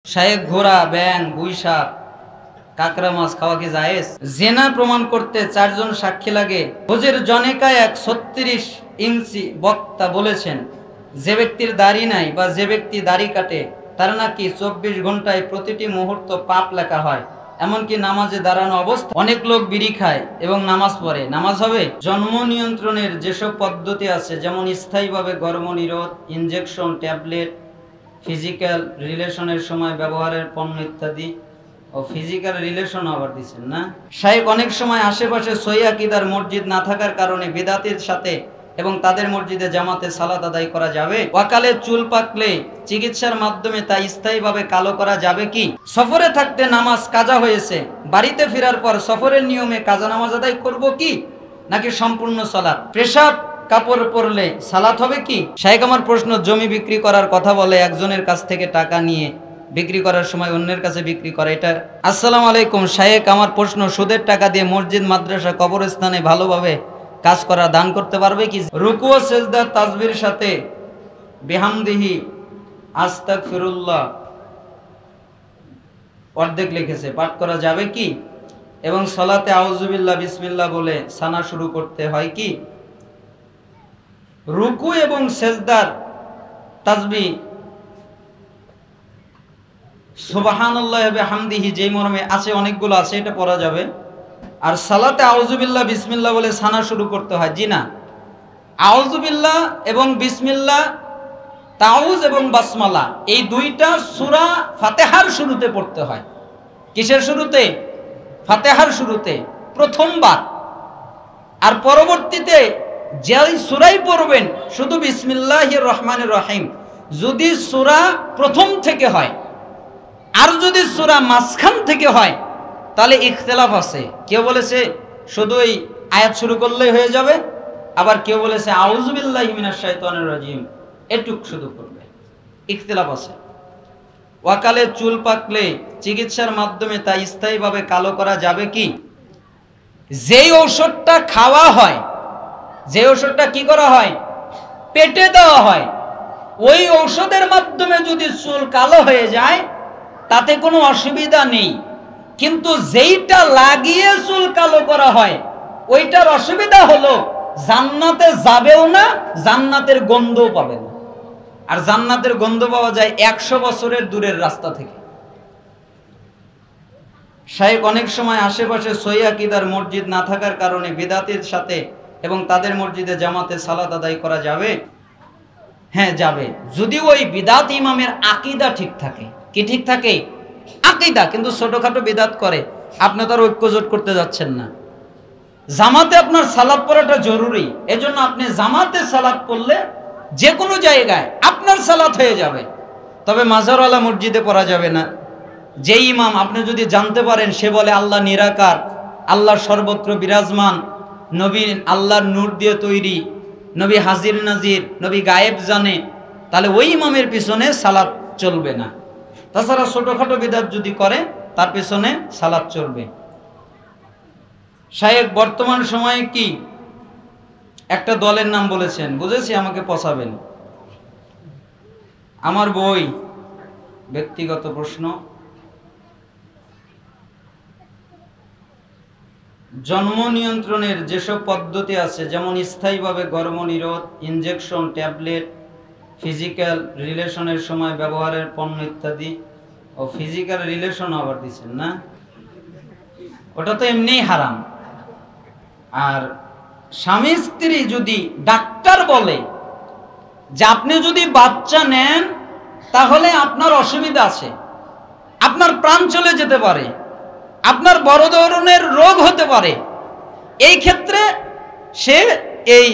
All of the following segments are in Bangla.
শায়েক ঘোড়া, ব্যাং, গুইসাপ, কাকড়া মাছ খাওয়া কি জায়েজ? জেনা প্রমাণ করতে 4 জন সাক্ষী লাগে। হুজুর জনেকা এক 36 ইঞ্চি বক্তা বলেছেন, যে ব্যক্তির দাড়ি নাই বা যে ব্যক্তি দাড়ি কাটে তার নাকি 24 ঘন্টায় প্রতিটি মুহূর্ত পাপ লেখা হয়, এমনকি নামাজে দাঁড়ানো অবস্থা। অনেক লোক বিড়ি খায় এবং নামাজ পড়ে, নামাজ হবে? জন্ম নিয়ন্ত্রণের যেসব পদ্ধতি আছে, যেমন স্থায়ীভাবে গর্ভনিরোধ, ইনজেকশন, ট্যাবলেট, ফিজিক্যাল রিলেশনের সময় ব্যবহারের পণ্য ইত্যাদি। ও ফিজিক্যাল রিলেশন আবার দিচ্ছেন না। শায়েখ অনেক সময় আশেপাশে সহিহ আকীদার মসজিদ না থাকার কারণে বিদআতের সাথে এবং তাদের মসজিদে জামাতে সালাত আদায় করা যাবে? ওয়াকালে চুল পাকলে চিকিৎসার মাধ্যমে তা স্থায়ীভাবে কালো করা যাবে কি? সফরে থাকতে নামাজ কাজা হয়েছে, বাড়িতে ফেরার পর সফরের নিয়মে কাজা নামাজ আদায় করব কি, নাকি সম্পূর্ণ সালাত? পেশাব কাপড় পরলে সালাত হবে কি? শায়েখ আমার প্রশ্ন, জমি বিক্রি করার কথা বলে একজনের কাছ থেকে টাকা নিয়ে বিক্রি করার সময় অন্যের কাছে বিক্রি করে, এটা? আসসালামু আলাইকুম শায়েখ, আমার প্রশ্ন, সুদের টাকা দিয়ে মসজিদ, মাদ্রাসা, কবরস্থানে ভালোভাবে কাজ করা দান করতে পারবে কি? রুকু ও সিজদার তাসবির সাথে বিহামদিহি আস্তাগফিরুল্লাহ অর্ধেক লিখেছে, পাঠ করা যাবে কি? এবং সালাতে আউযুবিল্লাহ বিসমিল্লাহ বলে সানা শুরু করতে হয় কি? রুকু এবং সিজদার তাসবিহ সুবহানাল্লাহি ওয়া বিহামদিহি যেই মর্মে আছে, অনেকগুলো আছে, এটা পড়া যাবে। আর সালাতে আউযুবিল্লাহ বিসমিল্লাহ বলে সানা শুরু করতে হয়, জি না। আউযুবিল্লাহ এবং বিসমিল্লাহ, তাউজ এবং বাসমালা, এই দুইটা সূরা ফাতিহার শুরুতে পড়তে হয়। কিসের শুরুতে? ফাতিহার শুরুতে প্রথমবার। আর পরবর্তীতে যেই সূরাই পড়বেন শুধু বিসমিল্লাহির রহমানির রহিম, যদি সূরা প্রথম থেকে হয় আর যদি সূরা মাঝখান থেকে হয় তাহলে ইখতিলাফ আছে। কেউ বলেছে শুধু এই আয়াত শুরু করলেই হয়ে যাবে, আবার কেউ বলেছে আউযু বিল্লাহি মিনাশ শাইতানির রাজিম এটুক শুধু করবে, ইখতিলাফ আছে। ওয়াকালে চুল পাকলে চিকিৎসার মাধ্যমে তা স্থায়ীভাবে কালো করা যাবে কি? যেই ঔষধটা খাওয়া হয়, যে ঔষধটা কি করা হয়, পেটে দেওয়া হয়, ওই ঔষধের মাধ্যমে যদি চুল কালো হয়ে যায় তাতে কোনো অসুবিধা নেই। কিন্তু যেইটা লাগিয়ে চুল কালো করা হয় ওইটার অসুবিধা হলো জান্নাতে যাবেও না, জান্নাতের গন্ধও পাবে না। আর জান্নাতের গন্ধ পাওয়া যায় 100 বছরের দূরের রাস্তা থেকে। শায়েখ অনেক সময় আশেপাশে সহিহ আকীদার মসজিদ না থাকার কারণে বিদআতের সাথে এবং তাদের মসজিদে জামাতে সালাত আদায় করা যাবে? হ্যাঁ যাবে, যদি ওই বিদআত ইমামের আকীদা ঠিক থাকে। কি ঠিক থাকে? আকীদা। কিন্তু ছোটখাটো বিদআত করে, আপনি তো আর ঐক্যজোট করতে যাচ্ছেন না। জামাতে আপনার সালাত পড়াটা জরুরি, এজন্য আপনি জামাতে সালাত পড়লে যে কোনো জায়গায় আপনার সালাত হয়ে যাবে। তবে মাজারওয়ালা মসজিদে পড়া যাবে না। যে ইমাম আপনি যদি জানতে পারেন সে বলে আল্লাহ নিরাকার, আল্লাহ সর্বত্র বিরাজমান, নবী আল্লাহর নূর দিয়ে তৈরি, নবী হাজির নাজির, নবী গায়েব জানে, তাহলে ওই ইমামের পিছনে সালাত চলবে না। তাছাড়া ছোটখাটো বিদআত যদি করে তার পিছনে সালাত চলবে। শায়েখ বর্তমান সময়ে কি একটা দলের নাম বলেছেন, বুঝেছি, আমাকে পচাবেন। আমার বই, ব্যক্তিগত প্রশ্ন। জন্ম নিয়ন্ত্রণের যেসব পদ্ধতি আছে, যেমন স্থায়ীভাবে গর্ভনিরোধ, ইনজেকশন, ট্যাবলেট, ফিজিক্যাল রিলেশনের সময় ব্যবহারের পণ্য ইত্যাদি। ও ফিজিক্যাল রিলেশন আবার দিচ্ছেন না, ওটা তো এমনিই হারাম। আর স্বামী স্ত্রী যদি ডাক্তার বলে যে আপনি যদি বাচ্চা নেন তাহলে আপনার অসুবিধা আছে, আপনার প্রাণ চলে যেতে পারে, আপনার বড় ধরনের রোগ হতে পারে, এই ক্ষেত্রে সে এই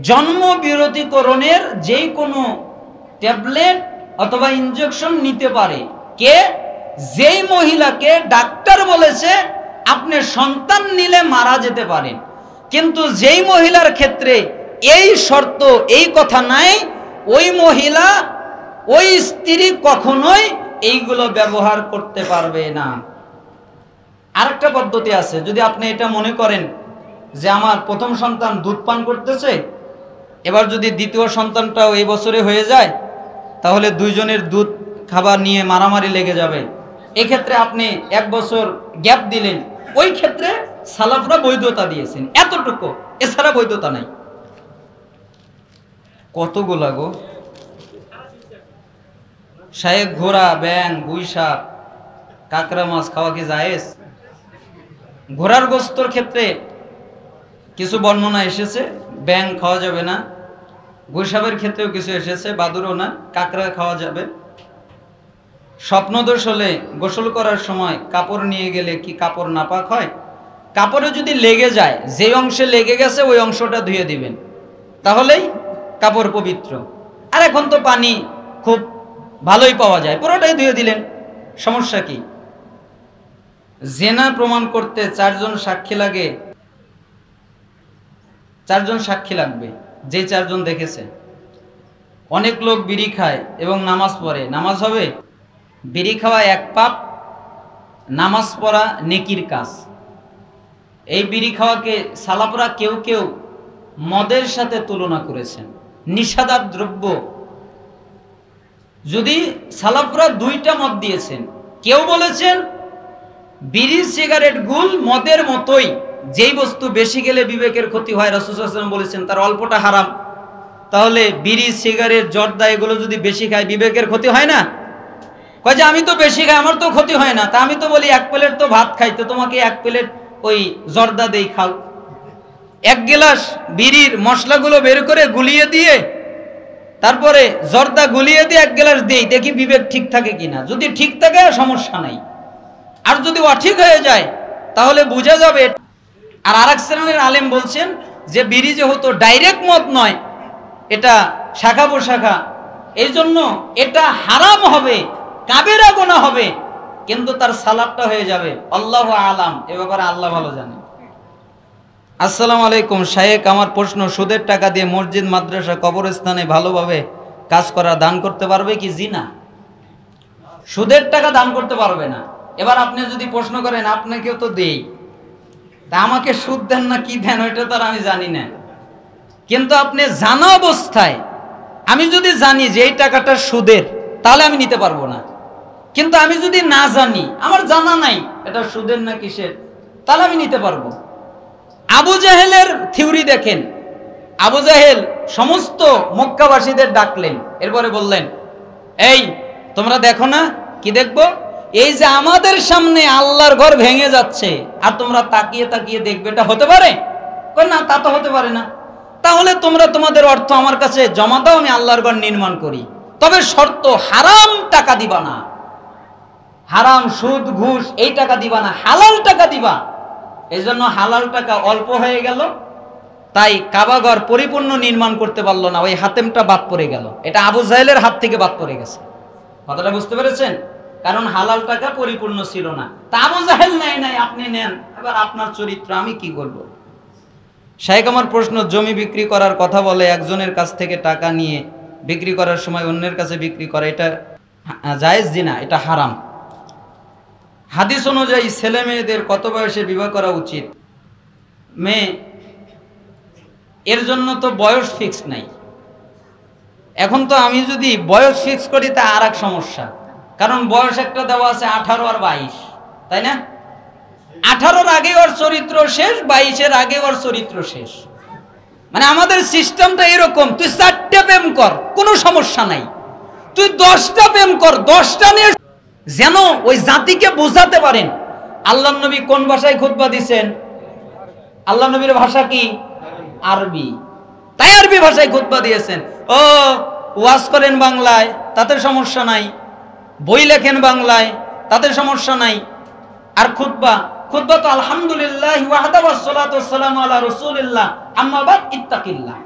জন্ম বিরতিকরণের যে কোনো ট্যাবলেট অথবা ইনজেকশন নিতে পারে। কে? যেই মহিলাকে ডাক্তার বলেছে আপনি সন্তান নিলে মারা যেতে পারেন, কিন্তু যেই মহিলার ক্ষেত্রে এই শর্ত, এই কথা নাই, ওই মহিলা, ওই স্ত্রী কখনোই এইগুলো ব্যবহার করতে পারবে না। আরেকটা পদ্ধতি আছে, যদি আপনি এটা মনে করেন যে আমার প্রথম সন্তান দুধ পান করতেছে, এবার যদি দ্বিতীয় সন্তানটাও এই বছরে হয়ে যায় তাহলে দুইজনের দুধ খাবার নিয়ে মারামারি লেগে যাবে, এক্ষেত্রে আপনি 1 বছর গ্যাপ দিলেন, ওই ক্ষেত্রে সালাফরা বৈধতা দিয়েছেন এতটুকু, এছাড়া বৈধতা নাই। কতগুলা গো শায়েক, ঘোড়া, ব্যাং, গুইসাপ, কাঁকড়া মাছ খাওয়া কি জায়েজ? ঘোড়ার গোস্তর ক্ষেত্রে কিছু বর্ণনা এসেছে, ব্যাং খাওয়া যাবে না। গুইসাপের ক্ষেত্রেও কিছু এসেছে, বাদুরও না, কাঁকড়া খাওয়া যাবে। স্বপ্নদোষ হলে গোসল করার সময় কাপড় নিয়ে গেলে কি কাপড় নাপাক হয়? কাপড়ে যদি লেগে যায়, যে অংশে লেগে গেছে ওই অংশটা ধুয়ে দিবেন, তাহলেই কাপড় পবিত্র। আর এখন তো পানি খুব ভালোই পাওয়া যায়, পুরোটাই ধুয়ে দিলেন, সমস্যা কি? জেনা প্রমাণ করতে 4 জন সাক্ষী লাগে, 4 জন সাক্ষী লাগবে, যে 4 জন দেখেছে। অনেক লোক বিড়ি খায় এবং নামাজ পড়ে, নামাজ হবে? বিড়ি খাওয়া 1 পাপ, নামাজ পড়া নেকির কাজ। এই বিড়ি খাওয়াকে সালাফরা কেউ কেউ মদের সাথে তুলনা করেছেন, নিষেধার দ্রব্য। যদি সালাফরা 2টা মত দিয়েছেন, কেউ বলেছেন বিড়ি সিগারেট গুল মদের মতোই, যেই বস্তু বেশি গেলে বিবেকের ক্ষতি হয়, রাসূল সাল্লাল্লাহু আলাইহি ওয়াসাল্লাম বলেছেন তার অল্পটা হারাম। তাহলে বিড়ি সিগারেট জর্দা এগুলো যদি বেশি খায় বিবেকের ক্ষতি হয় না? কয় যে আমি তো বেশি খাই, আমার তো ক্ষতি হয় না। তা আমি তো বলি 1 প্লেট তো ভাত খাইতে, তোমাকে 1 প্লেট ওই জর্দা দেই, খাও। 1 গ্লাস বিড়ির মশলাগুলো বের করে গুলিয়ে দিয়ে, তারপরে জর্দা গুলিয়ে দিয়ে 1 গ্লাস দেই, দেখি বিবেক ঠিক থাকে কিনা। যদি ঠিক থাকে সমস্যা নাই, আর যদি অঠিক হয়ে যায় তাহলে বোঝা যাবে। আর আরেক শ্রেণীর আলেম বলছেন যে বিড়ি যেহেতু ডাইরেক্ট মদ নয়, এটা শাখা প্রশাখা, এই জন্য এটা হারাম হবে, কাবেরা গুনাহ হবে, কিন্তু তার সালাদটা হয়ে যাবে। আল্লাহু আলাম, এ ব্যাপারে আল্লাহ ভালো জানে। আসসালামু আলাইকুম শায়েখ, আমার প্রশ্ন, সুদের টাকা দিয়ে মসজিদ, মাদ্রাসা, কবরস্থানে ভালোভাবে কাজ করা দান করতে পারবে কি? জি না, সুদের টাকা দান করতে পারবে না। এবার আপনি যদি প্রশ্ন করেন আপনাকেও তো দেই, তা আমাকে সুদ দেন না কি দেন ওইটা তো আমি জানি না, কিন্তু আপনি জানা অবস্থায়, আমি যদি জানি যে এই টাকাটা সুদের, তাহলে আমি নিতে পারবো না। কিন্তু আমি যদি না জানি, আমার জানা নাই এটা সুদের না কিসের, তাহলে আমি নিতে পারবো। আবু জাহেলের থিওরি দেখেন, আবু জাহেল সমস্ত মক্কাবাসীদের ডাকলেন, এরপরে বললেন, এই তোমরা দেখো না? কি দেখবো? এই যে আমাদের সামনে আল্লাহর ঘর ভেঙে যাচ্ছে, আর তোমরা তাকিয়ে তাকিয়ে দেখবে, এটা হতে পারে? কই না, তা তো হতে পারে না। তাহলে তোমরা তোমাদের অর্থ আমার কাছে জমা দাও, আমি আল্লাহর ঘর নির্মাণ করি, তবে শর্ত হারাম টাকা দিবা না, হারাম সুদ ঘুষ এই টাকা দিবা না, হালাল টাকা দিবা। এই জন্য হালাল টাকা অল্প হয়ে গেল, তাই কাবাঘর পরিপূর্ণ নির্মাণ করতে পারলো না, ওই হাতেমটা বাদ পড়ে গেল। এটা আবু জাহেলের হাত থেকে বাদ পড়ে গেছে, কথাটা বুঝতে পেরেছেন? কারণ হালাল টাকা পরিপূর্ণ ছিল না। তা আবু জাহেল নেয় নাই, আপনি নেন, এবার আপনার চরিত্র, আমি কি করব? শায়েখ, আমার প্রশ্ন, জমি বিক্রি করার কথা বলে একজনের কাছ থেকে টাকা নিয়ে বিক্রি করার সময় অন্যের কাছে বিক্রি করা, এটা জায়েজ? জি না, এটা হারাম। হাদিস অনুযায়ী ছেলে মেয়েদের কত বয়সে বিবাহ করা উচিত? মেয়ে, এর জন্য তো বয়স ফিক্স নাই। এখন তো আমি যদি বয়স ফিক্স করি তা আর এক সমস্যা, কারণ বয়স একটা দেওয়া আছে 18 আর 22, তাই না? 18-র আগে ওর চরিত্র শেষ, 22-এর আগে ওর চরিত্র শেষ। মানে আমাদের সিস্টেমটা এরকম, তুই 4টা প্রেম কর, কোনো সমস্যা নাই, তুই 10টা প্রেম কর, 10টা নিয়ে, যেন ওই জাতিকে বোঝাতে পারেন। আল্লাহ নবী কোন ভাষায় খুতবা দিছেন? আল্লাহ নবীর ভাষা কি? আরবি, তাই আরবি ভাষায় খুতবা দিয়েছেন। ও ওয়াজ করেন বাংলায়, তাতে সমস্যা নাই, বই লেখেন বাংলায়, তাতে সমস্যা নাই। আর খুতবা তো আলহামদুলিল্লাহ ওয়াহদা ওয়াসসালাতু ওয়াসসালামু আলা রাসূলিল্লাহ আম্মা বাদ ইত্তাকিল্লাহ,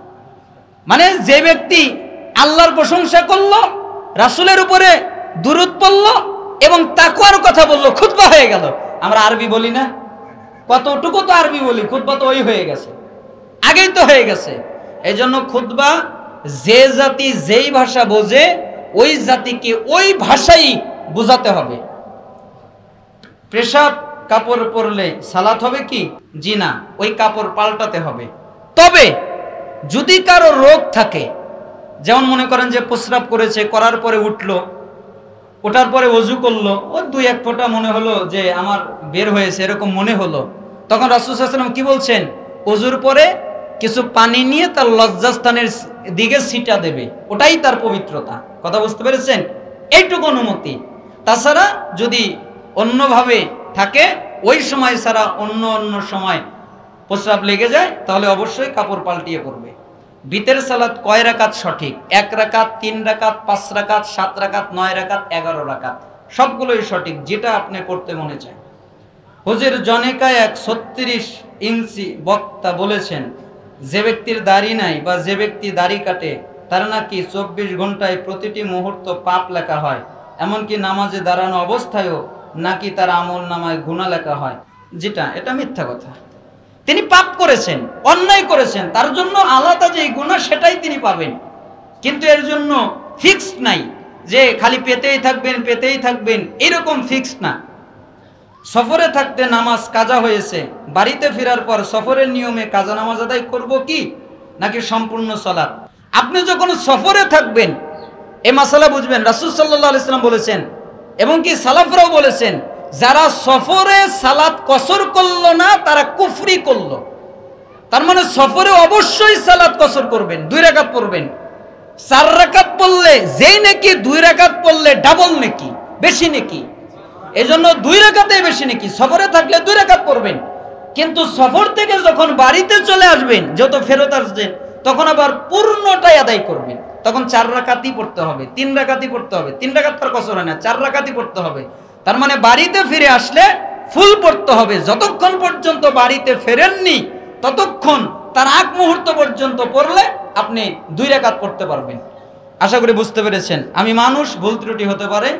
মানে যে ব্যক্তি আল্লাহর প্রশংসা করলো, রাসূলের উপরে দুরূদ পড়লো এবং তাকওয়ার কথা বললো, খুতবা হয়ে গেল। আমরা আরবি বলি না, কতটুকু তো আরবি বলি, খুতবা তো ওই হয়ে গেছে, আগেই তো হয়ে গেছে। এই জন্য খুতবা, যে জাতি যেই ভাষা বোঝে ওই জাতিকে ওই ভাষাই বোঝাতে হবে। পেশাব কাপড় পরলে সালাত হবে কি? জি না, ওই কাপড় পাল্টাতে হবে। তবে যদি কারো রোগ থাকে, যেমন মনে করেন যে প্রস্রাব করেছে, করার পরে উঠলো, ওঠার পরে অজু করলো, ও 2-1 ফোঁটা মনে হলো যে আমার বের হয়েছে, এরকম মনে হলো, তখন রাসূল সাল্লাল্লাহু আলাইহি ওয়াসাল্লাম কি বলছেন? অজুর পরে কিছু পানি নিয়ে তার লজ্জাস্থানের দিকে ছিটা দেবে, ওটাই তার পবিত্রতা। কথা বুঝতে পেরেছেন? এইটুকু অনুমতি। তাছাড়া যদি অন্যভাবে থাকে, ওই সময় ছাড়া অন্য সময় প্রস্রাব লেগে যায়, তাহলে অবশ্যই কাপড় পাল্টিয়ে পরবে। বিতের সালাত কয় রাকাত সঠিক? 1 রাকাত, 3 রাকাত, 5 রাকাত, 7 রাকাত, 9 রাকাত, 11 রাকাত, সবগুলোই সঠিক, যেটা আপনি করতে মনে চায়। হুজুর জনেকা 36 ইঞ্চি বক্তা বলেছেন, যে ব্যক্তির দাড়ি নাই বা যে ব্যক্তি দাড়ি কাটে তার নাকি 24 ঘন্টায় প্রতিটি মুহূর্ত পাপ লেখা হয়, এমনকি নামাজে দাঁড়ানো অবস্থায়ও নাকি তার আমল নামায় গুনাহ লেখা হয়। যেটা, এটা মিথ্যা কথা। তিনি পাপ করেছেন, অন্যায় করেছেন, তার জন্য আলাদা যে গুনাহ সেটাই তিনি পাবেন, কিন্তু এর জন্য ফিক্সড নাই যে খালি পেতেই থাকবেন, এরকম ফিক্সড না। সফরে থাকতে নামাজ কাজা হয়েছে, বাড়িতে ফেরার পর সফরের নিয়মে কাজা নামাজ আদায় করব কি নাকি সম্পূর্ণ সালাত? আপনি যখন সফরে থাকবেন এই মাসালা বুঝবেন। রাসূল সাল্লাল্লাহু আলাইহি ওয়াসাল্লাম বলেছেন, এবং কি সালাফরাও বলেছেন, যারা সফরে সালাত কসর করলো না তারা কুফরি করলো। তার মানে সফরে অবশ্যই সালাত কসর করবেন, 2 রাকাত পড়বেন। 4 রাকাত পড়লে যেই নাকি 2 রাকাত পড়লে ডাবল নেকি, বেশি নেকি, এজন্য 2 রাকাতেই বেশি নেকি। সফরে থাকলে 2 রাকাত পড়বেন, কিন্তু সফর থেকে যখন বাড়িতে চলে আসবেন, যত ফেরত আসবেন, তখন আবার পূর্ণটাই আদায় করবেন। তখন 4 রাকাতই পড়তে হবে, 3 রাকাতই পড়তে হবে। 3 রাকাত তার কসর হয় না, 4 রাকাতই পড়তে হবে। তার মানে বাড়িতে ফিরে আসলে ফুল পড়তে হবে। যতক্ষণ পর্যন্ত বাড়িতে ফেরেননি ততক্ষণ তার আগ মুহূর্ত পর্যন্ত পড়লে আপনি 2 রাকাত পড়তে পারবেন। আশা করি বুঝতে পেরেছেন। আমি মানুষ, ভুল ত্রুটি হতে পারে,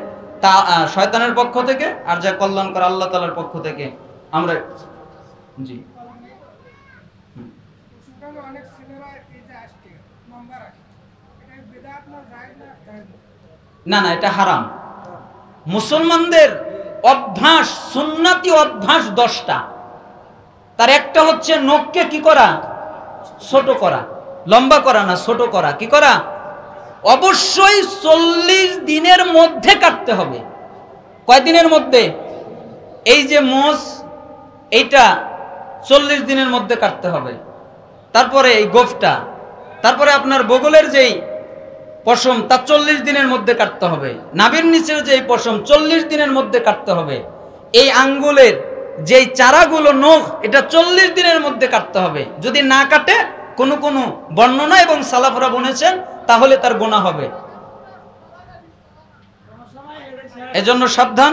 তা শয়তানের পক্ষ থেকে, আর যা কল্যাণকর আল্লাহ তাআলার পক্ষ থেকে আমরা জি। না, এটা হারাম। মুসলমানদের অভ্যাস, সুন্নতি অভ্যাস 10টা। তার একটা হচ্ছে নখকে কি করা? ছোট করা। লম্বা করা না, ছোট করা। কি করা? অবশ্যই 40 দিনের মধ্যে কাটতে হবে। কয় দিনের মধ্যে? এই যে মোষ, এইটা 40 দিনের মধ্যে কাটতে হবে। তারপরে এই গোফটা, তারপরে আপনার বগলের যেই পশম, তা 40 দিনের মধ্যে কাটতে হবে। নাভির নিচের যেই পশম 40 দিনের মধ্যে কাটতে হবে। এই আঙ্গুলের যেই চারাগুলো, নখ, এটা 40 দিনের মধ্যে কাটতে হবে। যদি না কাটে, কোনো কোনো বর্ণনা এবং সালাফরা বলেছেন, তাহলে তার গুনাহ হবে। এজন্য সাবধান।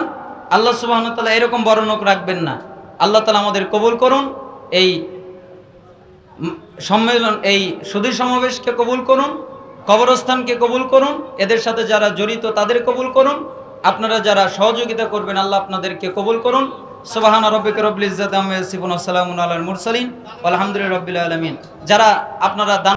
আল্লাহ সুবহানাহু ওয়া তাআলা এরকম বড় নখ রাখবেন না। আল্লাহ তাআলা আমাদের কবুল করুন। এই সম্মেলন, এই সুধী সমাবেশকে কবুল করুন, কবরস্থানকে কবুল করুন, এদের সাথে যারা জড়িত তাদের কবুল করুন। আপনারা যারা সহযোগিতা করবেন, আল্লাহ আপনাদেরকে কবুল করুন। সুবহানা রাব্বিকা রাব্বিল ইজ্জাতি আম্মা ইয়াসিফুন ওয়া সালামুন আলাল মুরসালিন ওয়া আলহামদুলিল্লাহি রাব্বিল আলামিন। যারা আপনারা